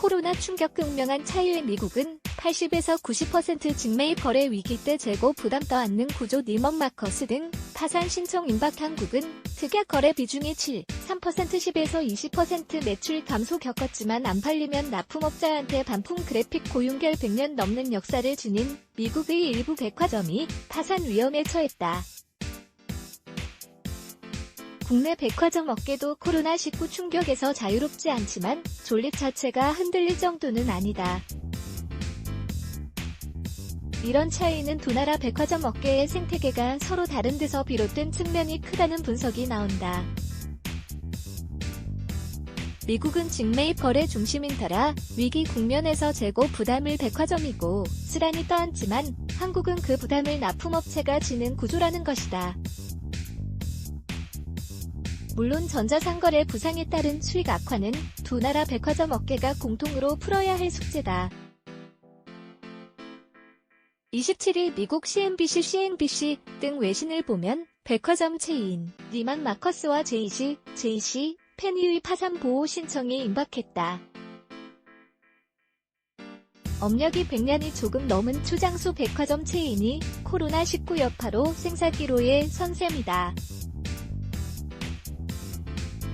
코로나 충격 극명한 차이의 미국은 80에서 90% 직매입 거래 위기 때 재고 부담 떠안는 구조 니먼 마커스 등 파산 신청 임박. 한국은 특약 거래 비중이 3% 10에서 20% 매출 감소 겪었지만 안 팔리면 납품업자한테 반품. 그래픽 고윤결 100년 넘는 역사를 지닌 미국의 일부 백화점이 파산 위험에 처했다. 국내 백화점 업계도 코로나19 충격에서 자유롭지 않지만 존립 자체가 흔들릴 정도는 아니다. 이런 차이는 두 나라 백화점 업계의 생태계가 서로 다른 데서 비롯된 측면이 크다는 분석이 나온다. 미국은 직매입 거래 중심인 터라 위기 국면에서 재고 부담을 백화점이고 쓰라니 떠안지만 한국은 그 부담을 납품업체가 지는 구조라는 것이다. 물론 전자상거래 부상에 따른 수익 악화는 두 나라 백화점 업계가 공통으로 풀어야 할 숙제다. 27일 미국 CNBC 등 외신을 보면 백화점 체인 니먼 마커스와 JC 페니의 파산 보호 신청이 임박했다. 업력이 100년이 조금 넘은 초장수 백화점 체인이 코로나19 여파로 생사기로에 선 셈이다.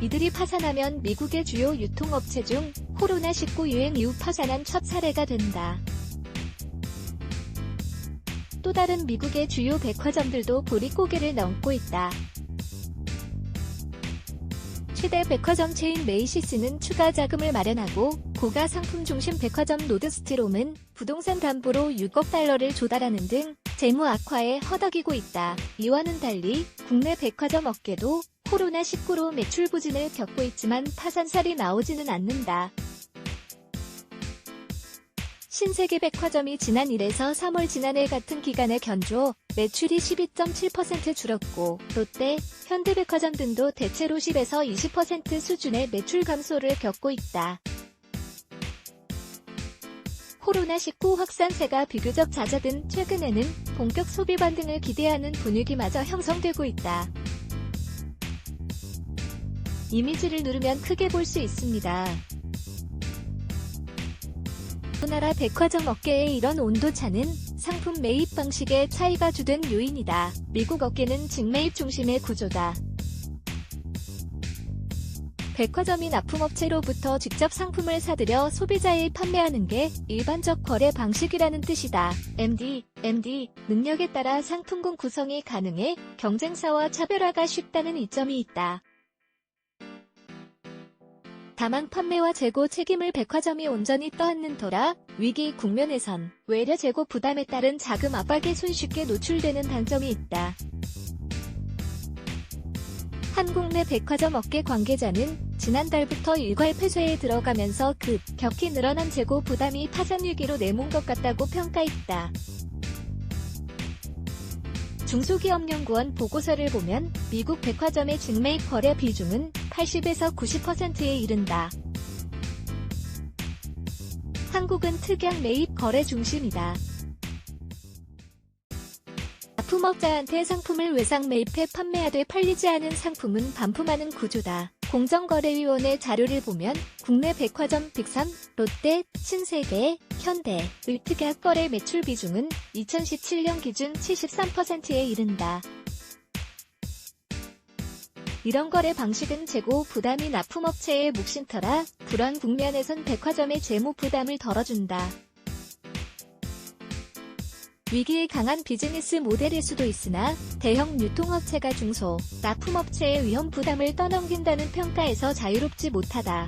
이들이 파산하면 미국의 주요 유통업체 중 코로나19 유행 이후 파산한 첫 사례가 된다. 또 다른 미국의 주요 백화점들도 보릿고개를 넘고 있다. 최대 백화점 체인 메이시스는 추가 자금을 마련하고 고가 상품 중심 백화점 노드스트롬은 부동산 담보로 6억 달러를 조달하는 등 재무 악화에 허덕이고 있다. 이와는 달리 국내 백화점 업계도 코로나19로 매출 부진을 겪고 있지만 파산설이 나오지는 않는다. 신세계백화점이 지난 1에서 3월 지난해 같은 기간에 견조 매출이 12.7% 줄었고 롯데, 현대백화점 등도 대체로 10에서 20% 수준의 매출 감소를 겪고 있다. 코로나19 확산세가 비교적 잦아든 최근에는 본격 소비 반등을 기대하는 분위기마저 형성되고 있다. 이미지를 누르면 크게 볼 수 있습니다. 두 나라 백화점 업계의 이런 온도차는 상품 매입 방식의 차이가 주된 요인이다. 미국 업계는 직매입 중심의 구조다. 백화점이 납품업체로부터 직접 상품을 사들여 소비자에 판매하는 게 일반적 거래 방식이라는 뜻이다. MD 능력에 따라 상품군 구성이 가능해 경쟁사와 차별화가 쉽다는 이점이 있다. 다만 판매와 재고 책임을 백화점이 온전히 떠안는 터라 위기 국면에선 외래 재고 부담에 따른 자금 압박에 손쉽게 노출되는 단점이 있다. 한국 내 백화점 업계 관계자는 지난달부터 일괄 폐쇄에 들어가면서 급격히 늘어난 재고 부담이 파산 위기로 내몬 것 같다고 평가했다. 중소기업연구원 보고서를 보면 미국 백화점의 직매입 거래 비중은 80에서 90%에 이른다. 한국은 특약 매입 거래 중심이다. 납품업자한테 상품을 외상 매입해 판매하되 팔리지 않은 상품은 반품하는 구조다. 공정거래위원회 자료를 보면 국내 백화점 빅3, 롯데, 신세계, 현대의 특약 거래 매출 비중은 2017년 기준 73%에 이른다. 이런 거래 방식은 재고 부담이 납품업체의 몫인 터라 불안 국면에선 백화점의 재무 부담을 덜어준다. 위기에 강한 비즈니스 모델일 수도 있으나 대형 유통업체가 중소, 납품업체의 위험 부담을 떠넘긴다는 평가에서 자유롭지 못하다.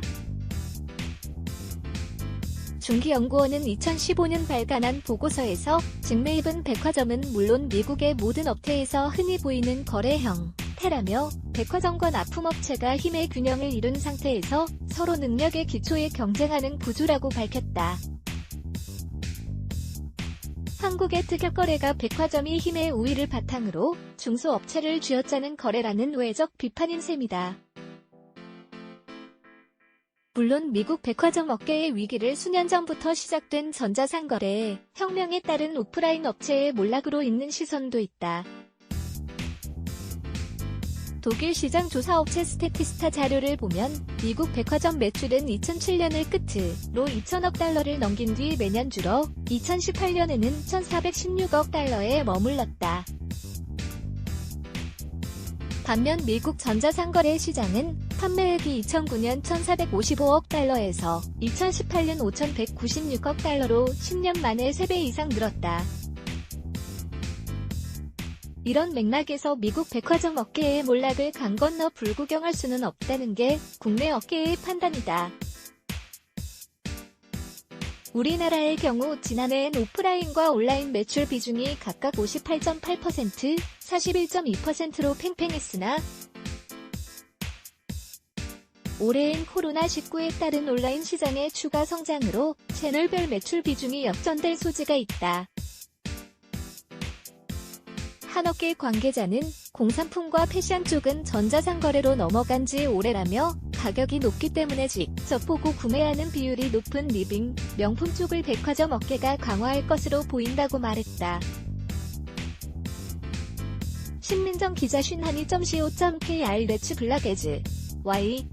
중기연구원은 2015년 발간한 보고서에서 직매입은 백화점은 물론 미국의 모든 업태에서 흔히 보이는 거래 형태라며 백화점과 납품업체가 힘의 균형을 이룬 상태에서 서로 능력의 기초에 경쟁하는 구조라고 밝혔다. 한국의 특약거래가 백화점이 힘의 우위를 바탕으로 중소업체를 쥐어짜는 거래라는 외적 비판인 셈이다. 물론 미국 백화점 업계의 위기를 수년 전부터 시작된 전자상거래 혁명에 따른 오프라인 업체의 몰락으로 있는 시선도 있다. 독일 시장 조사업체 스태티스타 자료를 보면 미국 백화점 매출은 2007년을 끝으로 2천억 달러를 넘긴 뒤 매년 줄어 2018년에는 1,416억 달러에 머물렀다. 반면 미국 전자상거래 시장은 판매액이 2009년 1,455억 달러에서 2018년 5,196억 달러로 10년 만에 3배 이상 늘었다. 이런 맥락에서 미국 백화점 업계의 몰락을 강 건너 불구경할 수는 없다는 게 국내 업계의 판단이다. 우리나라의 경우 지난해엔 오프라인과 온라인 매출 비중이 각각 58.8%, 41.2%로 팽팽했으나 올해엔 코로나19에 따른 온라인 시장의 추가 성장으로 채널별 매출 비중이 역전될 소지가 있다. 한 업계 관계자는 공산품과 패션 쪽은 전자상거래로 넘어간 지 오래라며 가격이 높기 때문에 직접 보고 구매하는 비율이 높은 리빙, 명품 쪽을 백화점 업계가 강화할 것으로 보인다고 말했다. 신민정 기자 슌하니.co.kr 레츠 블락에즈 Y